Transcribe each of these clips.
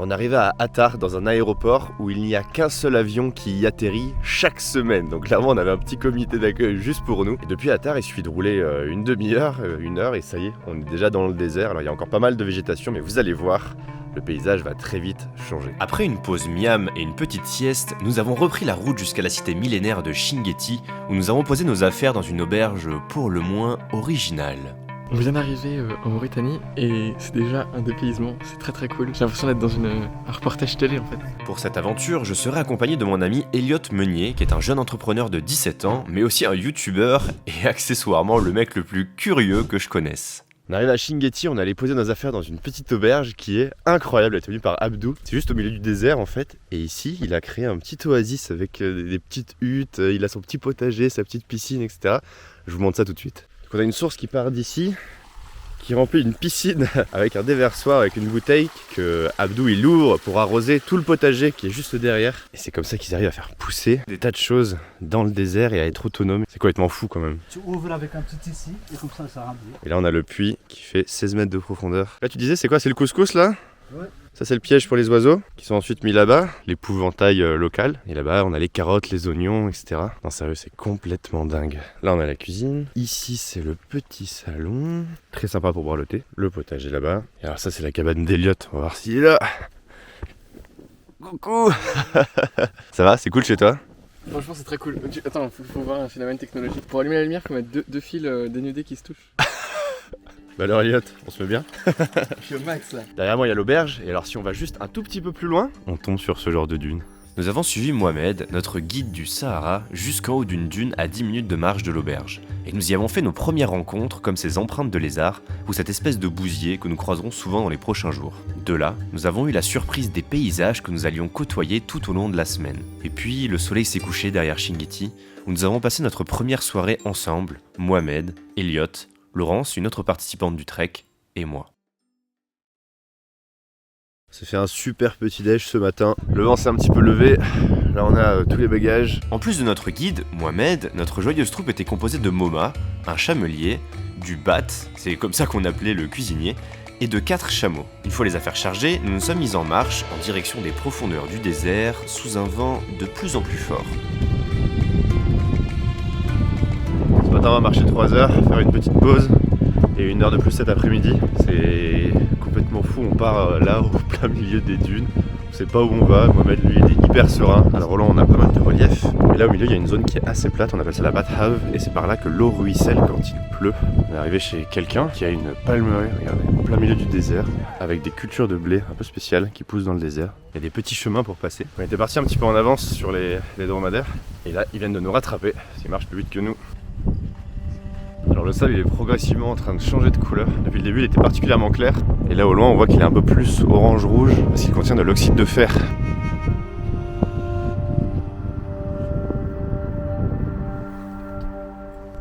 On arrivait à Attar dans un aéroport où il n'y a qu'un seul avion qui y atterrit chaque semaine. Donc clairement on avait un petit comité d'accueil juste pour nous. Et depuis Attar il suffit de rouler une demi-heure, une heure et ça y est, on est déjà dans le désert. Alors il y a encore pas mal de végétation mais vous allez voir, le paysage va très vite changer. Après une pause miam et une petite sieste, nous avons repris la route jusqu'à la cité millénaire de Chinguetti où nous avons posé nos affaires dans une auberge pour le moins originale. On vient d'arriver en Mauritanie et c'est déjà un dépaysement, c'est très très cool. J'ai l'impression d'être dans un reportage télé en fait. Pour cette aventure, je serai accompagné de mon ami Elliot Meunier, qui est un jeune entrepreneur de 17 ans, mais aussi un youtubeur et accessoirement le mec le plus curieux que je connaisse. On arrive à Chinguetti, on allait poser nos affaires dans une petite auberge qui est incroyable, elle est tenue par Abdou. C'est juste au milieu du désert en fait. Et ici, il a créé un petit oasis avec des petites huttes, il a son petit potager, sa petite piscine, etc. Je vous montre ça tout de suite. Donc on a une source qui part d'ici, qui remplit une piscine avec un déversoir, avec une bouteille que Abdou il ouvre pour arroser tout le potager qui est juste derrière. Et c'est comme ça qu'ils arrivent à faire pousser des tas de choses dans le désert et à être autonomes. C'est complètement fou quand même. Tu ouvres avec un petit ici et comme ça remplit. Et là on a le puits qui fait 16 mètres de profondeur. Là tu disais c'est quoi, c'est le couscous là ? Ouais. Ça c'est le piège pour les oiseaux qui sont ensuite mis là-bas, l'épouvantail local. Et là-bas on a les carottes, les oignons, etc. Non sérieux c'est complètement dingue. Là on a la cuisine. Ici c'est le petit salon. Très sympa pour boire le thé. Le potager là-bas. Et alors ça c'est la cabane d'Elliot. On va voir s'il est là. Coucou. Ça va, c'est cool chez toi ? Franchement c'est très cool. Attends, faut voir un phénomène technologique. Pour allumer la lumière, il faut mettre deux fils dénudés qui se touchent. Bah alors Elliot, on se met bien. Je suis au max là. Derrière moi il y a l'auberge. Et alors si on va juste un tout petit peu plus loin, on tombe sur ce genre de dune. Nous avons suivi Mohamed, notre guide du Sahara, jusqu'en haut d'une dune à 10 minutes de marche de l'auberge. Et nous y avons fait nos premières rencontres comme ces empreintes de lézard ou cette espèce de bousier que nous croiserons souvent dans les prochains jours. De là, nous avons eu la surprise des paysages que nous allions côtoyer tout au long de la semaine. Et puis, le soleil s'est couché derrière Chinguetti, où nous avons passé notre première soirée ensemble, Mohamed, Elliot, Laurence, une autre participante du trek, et moi. Ça fait un super petit déj ce matin. Le vent s'est un petit peu levé. Là on a tous les bagages. En plus de notre guide, Mohamed, notre joyeuse troupe était composée de Moma, un chamelier, du Bat, c'est comme ça qu'on appelait le cuisinier, et de 4 chameaux. Une fois les affaires chargées, nous nous sommes mis en marche en direction des profondeurs du désert sous un vent de plus en plus fort. Ce matin on va marcher 3 heures, faire une petite pause et 1 heure de plus cet après-midi. C'est complètement fou, on part là au plein milieu des dunes. On sait pas où on va, Mohamed lui il est hyper serein. Alors là on a pas mal de relief. Et là au milieu il y a une zone qui est assez plate, on appelle ça la Bathave. Et c'est par là que l'eau ruisselle quand il pleut. On est arrivé chez quelqu'un qui a une palmerie, regardez, au plein milieu du désert, avec des cultures de blé un peu spéciales qui poussent dans le désert. Il y a des petits chemins pour passer. On était parti un petit peu en avance sur les dromadaires. Et là ils viennent de nous rattraper, parce qu'ils marchent plus vite que nous. Alors le sable il est progressivement en train de changer de couleur. Depuis le début il était particulièrement clair. Et là au loin on voit qu'il est un peu plus orange-rouge parce qu'il contient de l'oxyde de fer.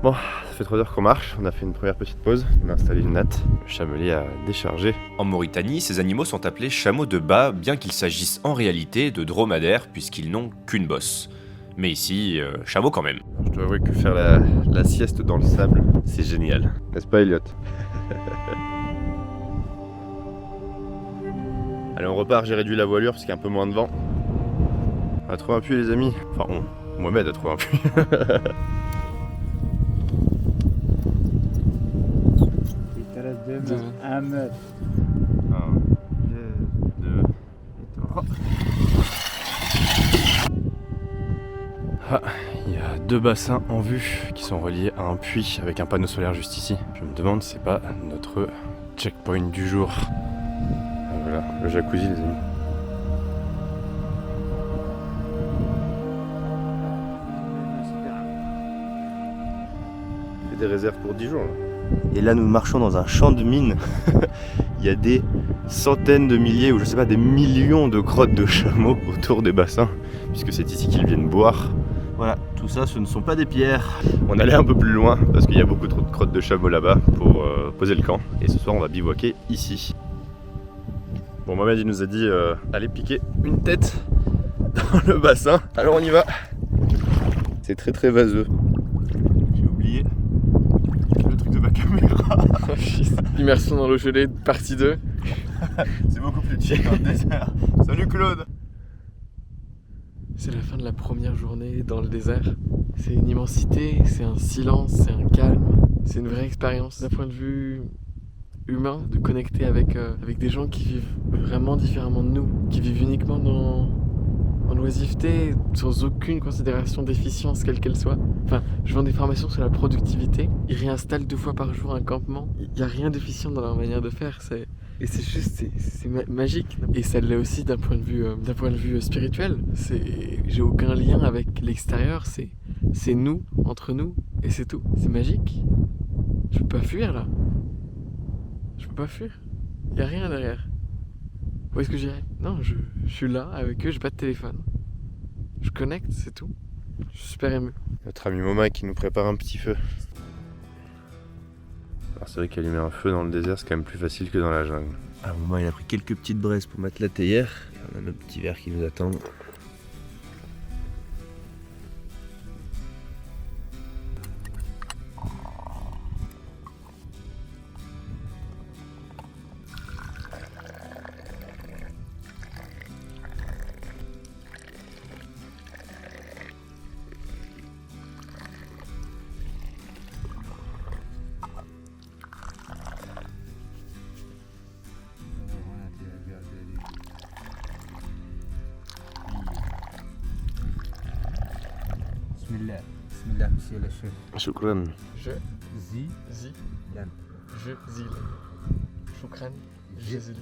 Bon, ça fait 3 heures qu'on marche, on a fait une première petite pause, on a installé une natte, le chamelier a déchargé. En Mauritanie, ces animaux sont appelés chameaux de bas, bien qu'il s'agisse en réalité de dromadaires puisqu'ils n'ont qu'une bosse. Mais ici, chameau quand même. Je dois avouer que faire la sieste dans le sable, c'est génial. N'est-ce pas Elliot? Allez on repart, j'ai réduit la voilure parce qu'il y a un peu moins de vent. On a trouvé un puits les amis. Enfin Mohamed a trouvé un puits. Il te reste 2 mètres. 1 mètre. 1, 2, 2 et 3. Ah, il y a 2 bassins en vue qui sont reliés à un puits avec un panneau solaire juste ici. Je me demande si c'est pas notre checkpoint du jour. Voilà, le jacuzzi les amis. Il y a des réserves pour 10 jours là. Et là nous marchons dans un champ de mine. Il y a des centaines de milliers ou je sais pas des millions de crottes de chameaux autour des bassins. Puisque c'est ici qu'ils viennent boire. Voilà, tout ça ce ne sont pas des pierres. On allait un peu plus loin parce qu'il y a beaucoup trop de crottes de chameaux là-bas pour poser le camp. Et ce soir on va bivouaquer ici. Bon Mohamed il nous a dit allez piquer une tête dans le bassin. Alors on y va. C'est très très vaseux. J'ai oublié le truc de ma caméra. Immersion dans l'eau gelée, partie 2. C'est beaucoup plus chill dans le désert. Salut Claude. C'est la fin de la première journée dans le désert. C'est une immensité, c'est un silence, c'est un calme. C'est une vraie expérience d'un point de vue humain, de connecter avec des gens qui vivent vraiment différemment de nous, qui vivent uniquement en oisiveté, sans aucune considération d'efficience quelle qu'elle soit. Enfin, je vends des formations sur la productivité. Ils réinstallent 2 fois par jour un campement. Il n'y a rien d'efficient dans leur manière de faire. Et c'est juste, c'est magique. Et ça l'est aussi d'un point de vue spirituel. J'ai aucun lien avec l'extérieur. C'est nous, entre nous, et c'est tout. C'est magique. Je peux pas fuir là. Je peux pas fuir. Il n'y a rien derrière. Où est-ce que j'irai? Non, je suis là avec eux, j'ai pas de téléphone. Je connecte, c'est tout. Je suis super ému. Notre ami Moma qui nous prépare un petit feu. Alors c'est vrai qu'allumer un feu dans le désert, c'est quand même plus facile que dans la jungle. Ah, Moma, il a pris quelques petites braises pour mettre la théière. Et on a nos petits verres qui nous attendent. Bismillah, monsieur le chef. Shukran. Je, Zi, zi, Yann. je, zil. Shukran, je, zil.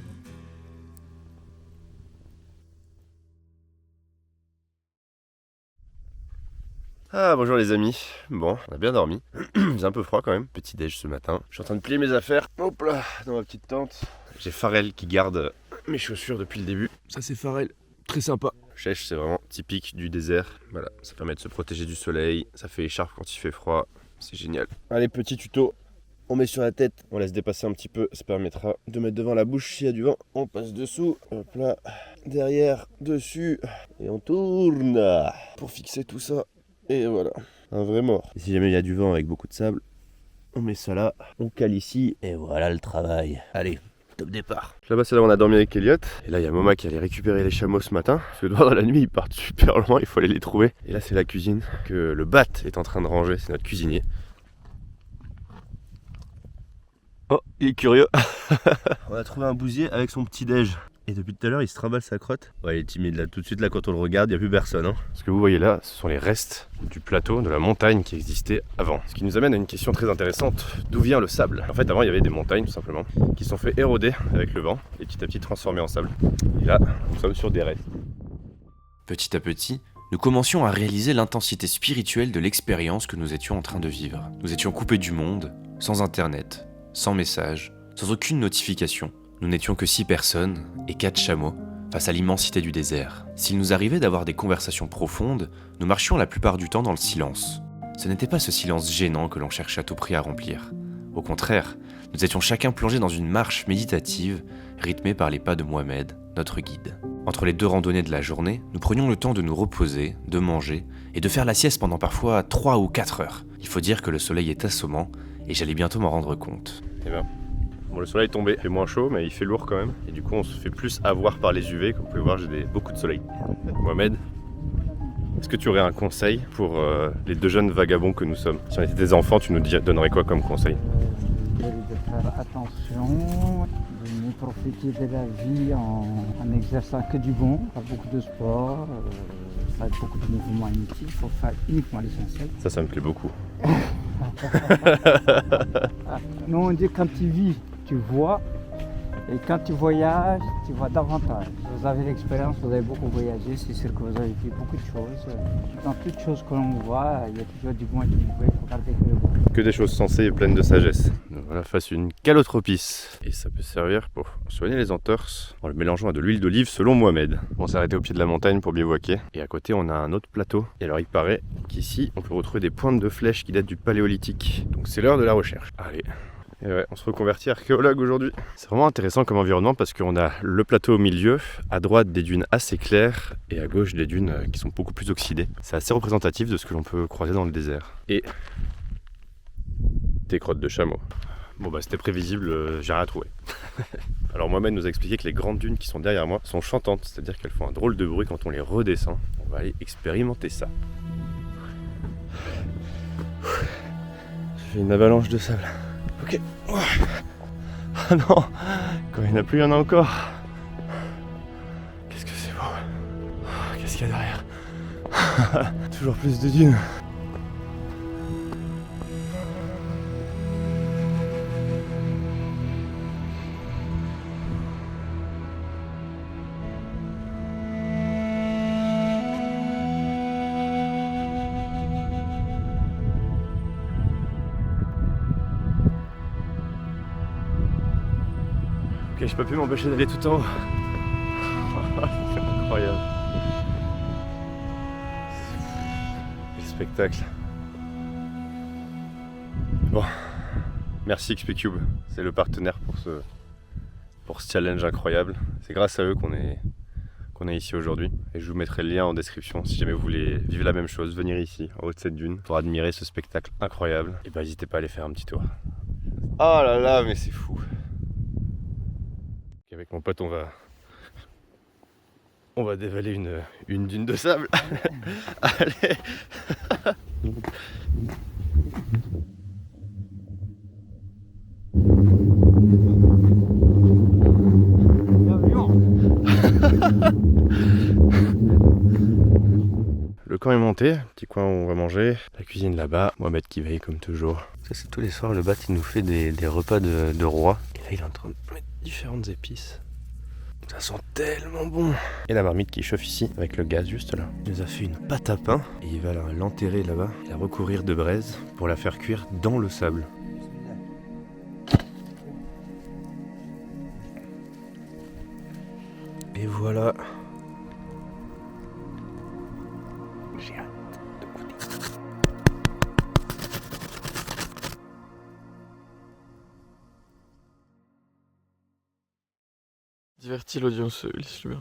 Ah bonjour les amis. Bon, on a bien dormi. Il faisait un peu froid quand même. Petit déj ce matin. Je suis en train de plier mes affaires. Hop là, dans ma petite tente. J'ai Pharrell qui garde mes chaussures depuis le début. Ça c'est Pharrell. Très sympa. Chèche, c'est vraiment typique du désert. Voilà, ça permet de se protéger du soleil. Ça fait écharpe quand il fait froid. C'est génial. Allez, petit tuto. On met sur la tête, on laisse dépasser un petit peu. Ça permettra de mettre devant la bouche s'il y a du vent. On passe dessous. Hop là. Derrière, dessus. Et on tourne pour fixer tout ça. Et voilà. Un vrai mort. Et si jamais il y a du vent avec beaucoup de sable, on met ça là. On cale ici. Et voilà le travail. Allez. Top départ. Là-bas, c'est là où on a dormi avec Elliot. Et là, il y a Moma qui allait récupérer les chameaux ce matin. Parce que dans la nuit, ils partent super loin. Il faut aller les trouver. Et là, c'est la cuisine que le Bat est en train de ranger. C'est notre cuisinier. Oh, il est curieux. On a trouvé un bousier avec son petit déj. Et depuis tout à l'heure, il se trimballe sa crotte. Ouais, il est timide là. Tout de suite, là, quand on le regarde, il n'y a plus personne. Ce que vous voyez là, ce sont les restes du plateau, de la montagne qui existait avant. Ce qui nous amène à une question très intéressante. D'où vient le sable? En fait, avant, il y avait des montagnes, tout simplement, qui se sont fait éroder avec le vent et petit à petit transformées en sable. Et là, nous sommes sur des restes. Petit à petit, nous commencions à réaliser l'intensité spirituelle de l'expérience que nous étions en train de vivre. Nous étions coupés du monde, sans internet, sans message, sans aucune notification. Nous n'étions que 6 personnes et 4 chameaux face à l'immensité du désert. S'il nous arrivait d'avoir des conversations profondes, nous marchions la plupart du temps dans le silence. Ce n'était pas ce silence gênant que l'on cherchait à tout prix à remplir. Au contraire, nous étions chacun plongés dans une marche méditative, rythmée par les pas de Mohamed, notre guide. Entre les 2 randonnées de la journée, nous prenions le temps de nous reposer, de manger et de faire la sieste pendant parfois 3 ou 4 heures. Il faut dire que le soleil est assommant et j'allais bientôt m'en rendre compte. Et ben, bon, le soleil est tombé, il fait moins chaud, mais il fait lourd quand même. Et du coup, on se fait plus avoir par les UV. Comme vous pouvez voir, j'ai beaucoup de soleil. Mohamed, est-ce que tu aurais un conseil pour les 2 jeunes vagabonds que nous sommes? Si on était des enfants, tu nous donnerais quoi comme conseil? De faire attention, de profiter de la vie en exerçant que du bon, faire beaucoup de sport, faire beaucoup de mouvements inutiles, il faut faire uniquement l'essentiel. Ça me plaît beaucoup. Nous on dit quand tu vis, tu vois, et quand tu voyages, tu vois davantage. Vous avez l'expérience, vous avez beaucoup voyagé, c'est sûr que vous avez vu beaucoup de choses. Dans toutes choses que l'on voit, il y a toujours du bon et du mauvais, il faut garder que le bon. Que des choses sensées et pleines de sagesse. Donc voilà, face une calotropis. Et ça peut servir pour soigner les entorses en le mélangeant à de l'huile d'olive selon Mohamed. On s'est arrêté au pied de la montagne pour bivouaquer. Et à côté, on a un autre plateau. Et alors, il paraît qu'ici, on peut retrouver des pointes de flèches qui datent du paléolithique. Donc c'est l'heure de la recherche. Allez. Et ouais, on se reconvertit archéologue aujourd'hui. C'est vraiment intéressant comme environnement parce qu'on a le plateau au milieu, à droite des dunes assez claires et à gauche des dunes qui sont beaucoup plus oxydées. C'est assez représentatif de ce que l'on peut croiser dans le désert. Et des crottes de chameau. Bon bah c'était prévisible, j'ai rien trouvé. Alors Mohamed nous a expliqué que les grandes dunes qui sont derrière moi sont chantantes, c'est-à-dire qu'elles font un drôle de bruit quand on les redescend. On va aller expérimenter ça. J'ai fait une avalanche de sable. Ok. Ah non, quand il n'y en a plus, il y en a encore. Qu'est-ce que c'est beau. Qu'est-ce qu'il y a derrière? Toujours plus de dunes. Ok, j'ai pas pu m'empêcher d'aller tout en haut. C'est incroyable. Quel spectacle. Bon, merci XP Cube, c'est le partenaire pour ce challenge incroyable. C'est grâce à eux qu'on est ici aujourd'hui. Et je vous mettrai le lien en description si jamais vous voulez vivre la même chose, venir ici, en haut de cette dune, pour admirer ce spectacle incroyable. Et bah n'hésitez pas à aller faire un petit tour. Oh là là, mais c'est fou. Avec mon pote, on va dévaler une dune de sable. Allez. Le camp est monté, petit coin où on va manger, la cuisine là-bas, Mohamed qui veille comme toujours. Ça c'est tous les soirs, le bat il nous fait des repas de roi. Et là il est en train de mettre différentes épices. Ça sent tellement bon. Et la marmite qui chauffe ici, avec le gaz juste là. Il nous a fait une pâte à pain, et il va l'enterrer là-bas, et la recouvrir de braise pour la faire cuire dans le sable. Et voilà. J'ai hâte de goûter. Divertis l'audience, Ulysse Lubin.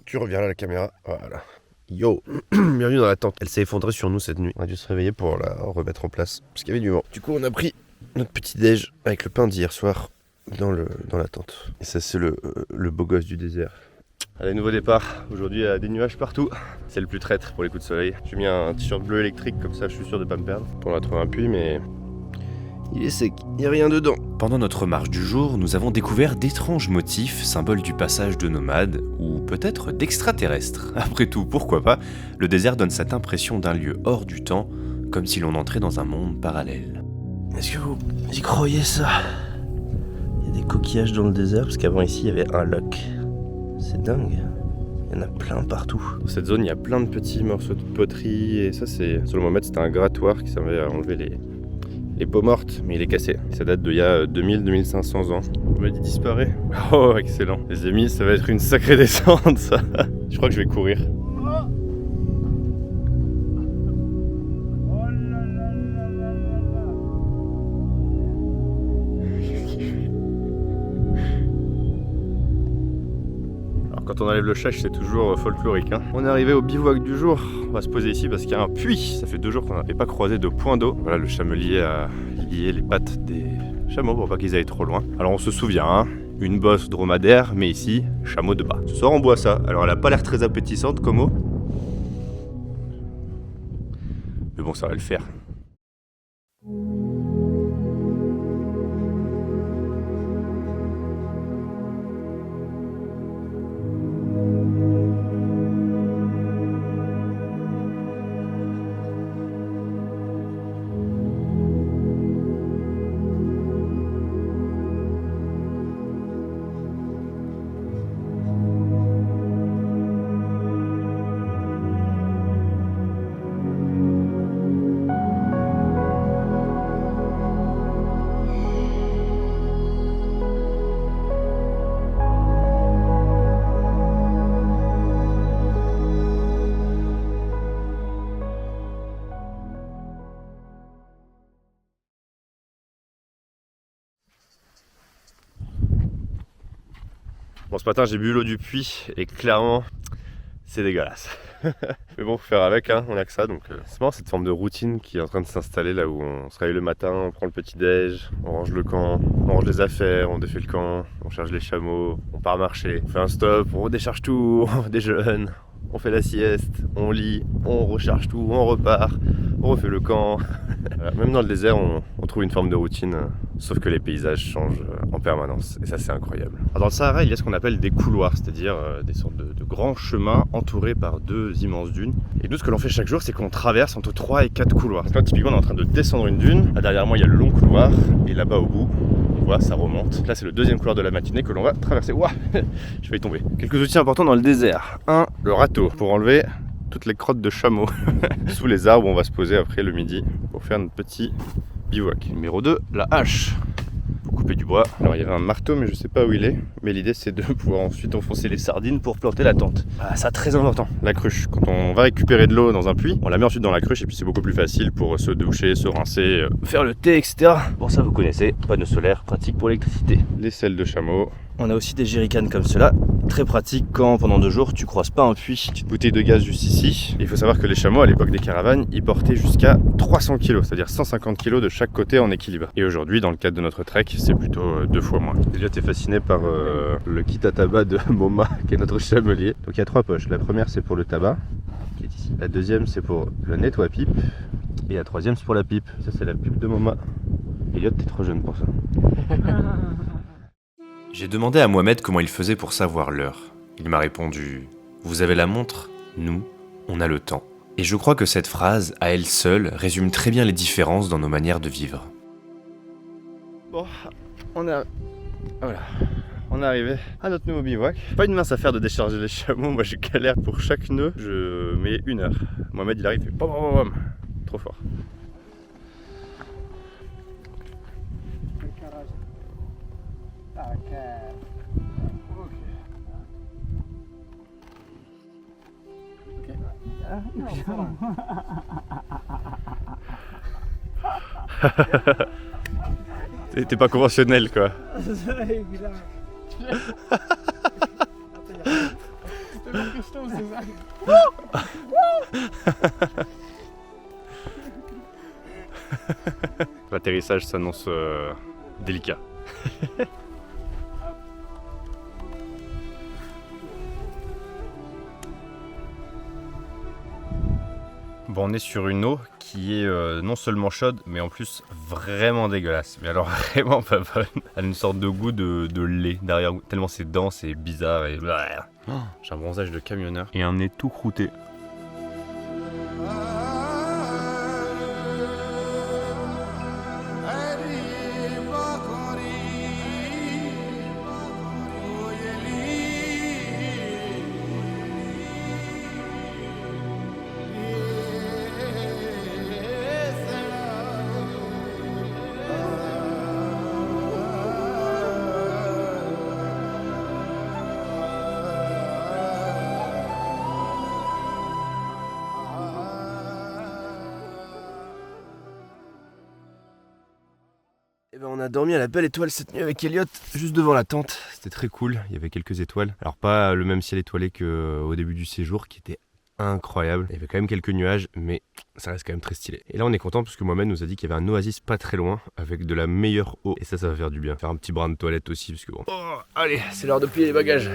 Tu reviens là la caméra, voilà. Yo, bienvenue dans la tente. Elle s'est effondrée sur nous cette nuit. On a dû se réveiller pour la remettre en place, parce qu'il y avait du vent. Du coup on a pris notre petit déj avec le pain d'hier soir dans la tente. Et ça c'est le beau gosse du désert. Allez, nouveau départ. Aujourd'hui il y a des nuages partout. C'est le plus traître pour les coups de soleil. J'ai mis un t-shirt bleu électrique, comme ça je suis sûr de pas me perdre. On a trouvé un puits mais il est sec, il n'y a rien dedans. Pendant notre marche du jour, nous avons découvert d'étranges motifs, symboles du passage de nomades, ou peut-être d'extraterrestres. Après tout, pourquoi pas? Le désert donne cette impression d'un lieu hors du temps, comme si l'on entrait dans un monde parallèle. Est-ce que vous y croyez ça? Il y a des coquillages dans le désert, parce qu'avant ici il y avait un lac. C'est dingue. Il y en a plein partout. Dans cette zone, il y a plein de petits morceaux de poterie, et ça c'est, selon Mohamed, c'était un grattoir qui servait à enlever les peaux mortes, mais il est cassé. Ça date d'il y a 2000-2500 ans. On m'a dit disparaît. Oh, excellent. Les amis, ça va être une sacrée descente, ça. Je crois que je vais courir. Alors quand on enlève le chèche, c'est toujours folklorique. Hein. On est arrivé au bivouac du jour. On va se poser ici parce qu'il y a un puits. Ça fait 2 jours qu'on n'avait pas croisé de point d'eau. Voilà, le chamelier a lié les pattes des chameaux pour pas qu'ils aillent trop loin. Alors on se souvient, hein, une bosse dromadaire, mais ici, chameau de bas. Ce soir on boit ça. Alors elle a pas l'air très appétissante comme eau. Mais bon, ça va le faire. Bon, ce matin j'ai bu l'eau du puits et clairement c'est dégueulasse. Mais bon, faut faire avec, hein, on a que ça. Donc c'est marrant cette forme de routine qui est en train de s'installer là où on se réveille le matin, on prend le petit-déj, on range le camp, on range les affaires, on défait le camp, on charge les chameaux, on part marcher, on fait un stop, on redécharge tout, on déjeune, on fait la sieste, on lit, on recharge tout, on repart, on refait le camp. Voilà, même dans le désert, on trouve une forme de routine, sauf que les paysages changent en permanence. Et ça, c'est incroyable. Alors, dans le Sahara, il y a ce qu'on appelle des couloirs, c'est-à-dire des sortes de grands chemins entourés par 2 immenses dunes. Et nous, ce que l'on fait chaque jour, c'est qu'on traverse entre 3 et 4 couloirs. Donc là, typiquement, on est en train de descendre une dune. Là, derrière moi, il y a le long couloir. Et là-bas, au bout, on voit, ça remonte. Là, c'est le 2e couloir de la matinée que l'on va traverser. Ouah, je vais y tomber. Quelques outils importants dans le désert. 1, le râteau pour enlever toutes les crottes de chameau. Sous les arbres, on va se poser après le midi pour faire notre petit bivouac. Numéro 2, la hache pour couper du bois. Alors il y avait un marteau mais je sais pas où il est, mais l'idée c'est de pouvoir ensuite enfoncer les sardines pour planter la tente. Ah, ça très important. La cruche, quand on va récupérer de l'eau dans un puits, on la met ensuite dans la cruche et puis c'est beaucoup plus facile pour se doucher, se rincer, faire le thé, etc. Bon, ça vous connaissez, panneau solaire, pratique pour l'électricité. Les selles de chameau. On a aussi des jerrycans comme cela, très pratique quand pendant 2 jours tu croises pas un puits. Petite bouteille de gaz juste ici. Et il faut savoir que les chameaux à l'époque des caravanes, ils portaient jusqu'à 300 kg, c'est-à-dire 150 kg de chaque côté en équilibre. Et aujourd'hui, dans le cadre de notre trek, c'est plutôt 2 fois moins. Déjà, t'es fasciné par le kit à tabac de Moma, qui est notre chamelier. Donc il y a 3 poches. La première c'est pour le tabac, qui est ici. La deuxième c'est pour le nettoie-pipe. Et la troisième c'est pour la pipe. Ça c'est la pipe de Moma. Elliot, t'es trop jeune pour ça. J'ai demandé à Mohamed comment il faisait pour savoir l'heure. Il m'a répondu « Vous avez la montre ? Nous, on a le temps. » Et je crois que cette phrase, à elle seule, résume très bien les différences dans nos manières de vivre. Bon, on est arrivé à notre nouveau bivouac. Pas une mince affaire de décharger les chameaux, moi je galère pour chaque nœud, je mets 1 heure. Mohamed il arrive, il fait bam bam bam, trop fort. T'es pas conventionnel quoi. L'atterrissage s'annonce délicat. Bon, on est sur une eau qui est non seulement chaude, mais en plus vraiment dégueulasse. Mais alors vraiment pas bonne. Elle a une sorte de goût de lait derrière, tellement c'est dense et bizarre et... J'ai un bronzage de camionneur et un nez tout croûté. Et ben on a dormi à la belle étoile cette nuit avec Elliot, juste devant la tente. C'était très cool, il y avait quelques étoiles. Alors pas le même ciel étoilé qu'au début du séjour qui était incroyable. Il y avait quand même quelques nuages, mais ça reste quand même très stylé. Et là on est content parce que Mohamed nous a dit qu'il y avait un oasis pas très loin avec de la meilleure eau. Et ça va faire du bien. Faire un petit brin de toilette aussi parce que bon... Oh, allez, c'est l'heure de plier les bagages.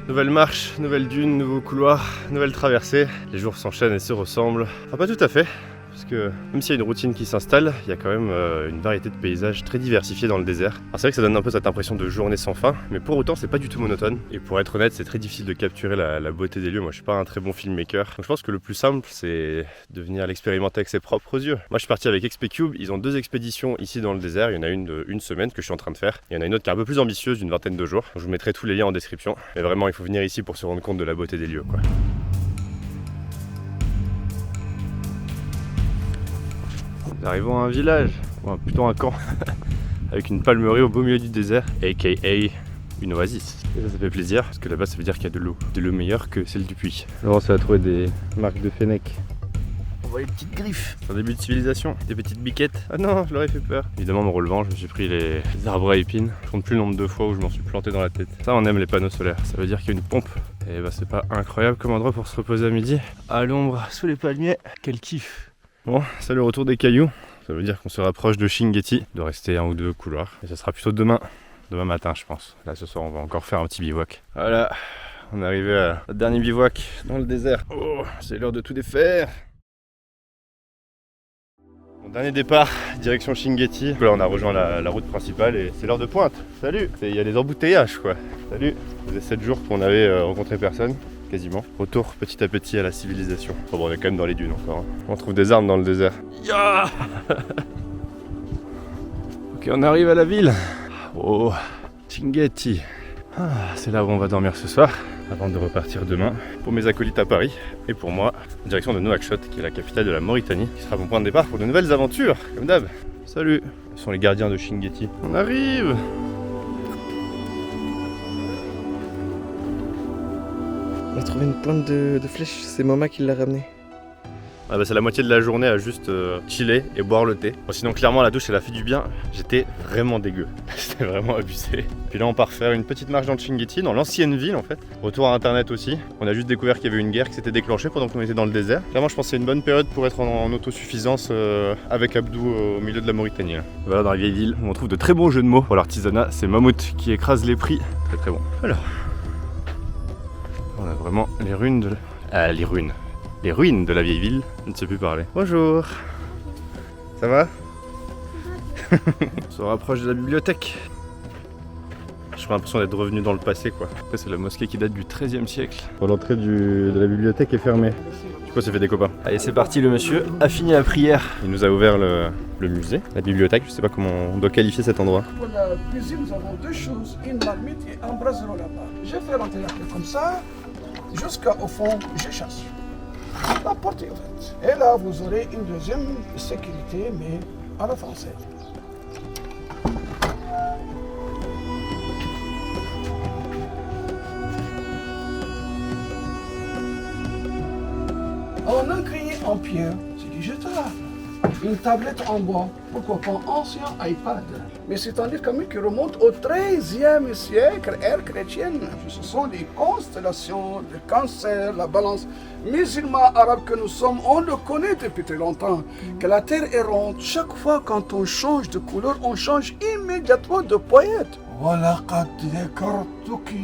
Nouvelle marche, nouvelle dune, nouveau couloir, nouvelle traversée. Les jours s'enchaînent et se ressemblent. Enfin pas tout à fait, parce que même s'il y a une routine qui s'installe, il y a quand même une variété de paysages très diversifiés dans le désert. Alors c'est vrai que ça donne un peu cette impression de journée sans fin, mais pour autant c'est pas du tout monotone. Et pour être honnête, c'est très difficile de capturer la beauté des lieux. Moi je suis pas un très bon filmmaker, donc je pense que le plus simple c'est de venir l'expérimenter avec ses propres yeux. Moi je suis parti avec XP-Cube, ils ont 2 expéditions ici dans le désert. Il y en a une de 1 semaine que je suis en train de faire. Il y en a une autre qui est un peu plus ambitieuse, d'une 20aine de jours. Donc, je vous mettrai tous les liens en description. Mais vraiment il faut venir ici pour se rendre compte de la beauté des lieux, quoi. Nous arrivons à un village, ou plutôt un camp, avec une palmerie au beau milieu du désert, aka une oasis. Et ça fait plaisir, parce que là-bas ça veut dire qu'il y a de l'eau meilleure que celle du puits. Laurence a trouvé des marques de fennec voit les petites griffes. C'est un début de civilisation, des petites biquettes. Ah non, je leur ai fait peur. Évidemment, en me relevant, je me suis pris les arbres à épines. Je compte plus le nombre de fois où je m'en suis planté dans la tête. Ça, on aime les panneaux solaires. Ça veut dire qu'il y a une pompe. Et bah, c'est pas incroyable comme endroit pour se reposer à midi. À l'ombre, sous les palmiers. Quel kiff. Bon, c'est le retour des cailloux. Ça veut dire qu'on se rapproche de Chinguetti. Il doit rester 1 ou 2 couloirs. Et ça sera plutôt demain matin, je pense. Là, ce soir, on va encore faire un petit bivouac. Voilà, on est arrivé à notre dernier bivouac dans le désert. Oh, c'est l'heure de tout défaire. Mon dernier départ, direction Chinguetti. Là, on a rejoint la route principale et c'est l'heure de pointe. Salut. Il y a des embouteillages, quoi. Salut. Ça faisait 7 jours qu'on avait rencontré personne. Quasiment. Retour petit à petit à la civilisation. Bon, on est quand même dans les dunes encore. Hein. On trouve des armes dans le désert. Yeah. Ok, on arrive à la ville. Oh, Chinguetti. Ah, c'est là où on va dormir ce soir, avant de repartir demain pour mes acolytes à Paris. Et pour moi, en direction de Nouakchott, qui est la capitale de la Mauritanie, qui sera mon point de départ pour de nouvelles aventures, comme d'hab. Salut. Ce sont les gardiens de Chinguetti. On arrive. On a trouvé une pointe de flèche, c'est Mama qui l'a ramenée. Ah bah c'est la moitié de la journée à juste chiller et boire le thé. Bon, sinon clairement la douche elle a fait du bien. J'étais vraiment dégueu. C'était vraiment abusé. Puis là on part faire une petite marche dans le Chinguetti, dans l'ancienne ville en fait. Retour à internet aussi. On a juste découvert qu'il y avait une guerre qui s'était déclenchée pendant qu'on était dans le désert. Clairement je pense que c'est une bonne période pour être en autosuffisance avec Abdou au milieu de la Mauritanie. Là. Voilà dans la vieille ville où on trouve de très bons jeux de mots. Pour l'artisanat, c'est Mammouth qui écrase les prix. Très très bon. Alors, on a vraiment les ruines de les ruines de la vieille ville, je ne sais plus parler. Bonjour. Ça va? On se rapproche de la bibliothèque. J'ai l'impression d'être revenu dans le passé quoi. Après c'est la mosquée qui date du XIIIe siècle. L'entrée de la bibliothèque est fermée. Du coup ça fait des copains. Allez c'est parti, le monsieur a fini la prière. Il nous a ouvert le musée, la bibliothèque, je sais pas comment on doit qualifier cet endroit. Pour la cuisine nous avons 2 choses, une marmite et un brasero là-bas. Je fais rentrer la clé comme ça, jusqu'au fond je chasse. La porte est ouverte. Et là, vous aurez une deuxième sécurité, mais à la française. Un cahier en pierre, c'est du jetable. Une tablette en bois, pourquoi pas un ancien iPad. Mais c'est un livre quand même qui remonte au XIIIe siècle, ère chrétienne. Ce sont les constellations, le cancer, la balance. Musulmans arabes que nous sommes, on le connaît depuis très longtemps. Que la terre est ronde, chaque fois quand on change de couleur, on change immédiatement de poète. وَلَقَدْ ذَكَرْتُكِ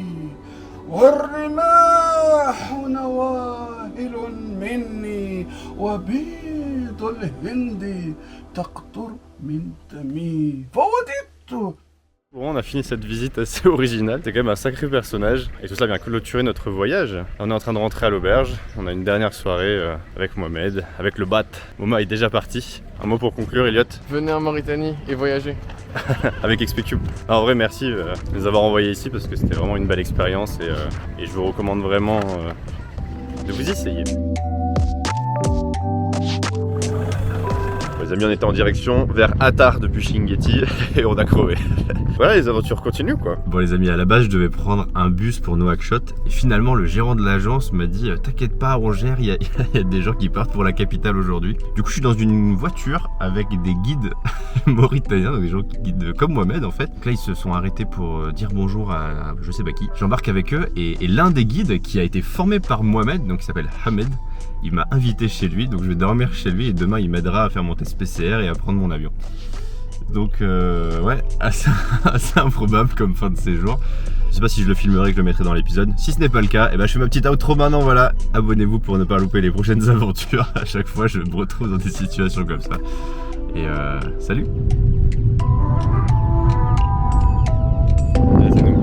وَالرِّمَاحُ نَوَائِلٌ مِنِّي وَبِيضُ الْهِنْدِ تَقْطُرْ مِنْ دَمِي فَوَدِدْتُ. Bon, on a fini cette visite assez originale, c'est quand même un sacré personnage et tout ça vient clôturer notre voyage. On est en train de rentrer à l'auberge, on a une dernière soirée avec Mohamed, avec le Bat. Moma est déjà parti. Un mot pour conclure, Elliot? Venez en Mauritanie et voyagez. Avec XPCube. En vrai merci de nous avoir envoyés ici parce que c'était vraiment une belle expérience et je vous recommande vraiment de vous essayer. Les amis, on était en direction vers Attar depuis Chinguetti et on a crevé. Voilà, les aventures continuent quoi. Bon les amis, à la base je devais prendre un bus pour Nouakchott et finalement le gérant de l'agence m'a dit t'inquiète pas, on gère, il y a des gens qui partent pour la capitale aujourd'hui. Du coup je suis dans une voiture avec des guides mauritaniens, donc des gens qui guident comme Mohamed en fait. Donc là ils se sont arrêtés pour dire bonjour à je sais pas qui. J'embarque avec eux et l'un des guides qui a été formé par Mohamed, donc il s'appelle Hamed, il m'a invité chez lui, donc je vais dormir chez lui et demain il m'aidera à faire mon test PCR et à prendre mon avion. Donc ouais, assez improbable comme fin de séjour. Je sais pas si je le filmerai, que je le mettrai dans l'épisode. Si ce n'est pas le cas, et ben je fais ma petite outro maintenant, voilà. Abonnez-vous pour ne pas louper les prochaines aventures. À chaque fois je me retrouve dans des situations comme ça. Et salut. Ouais, c'est nous.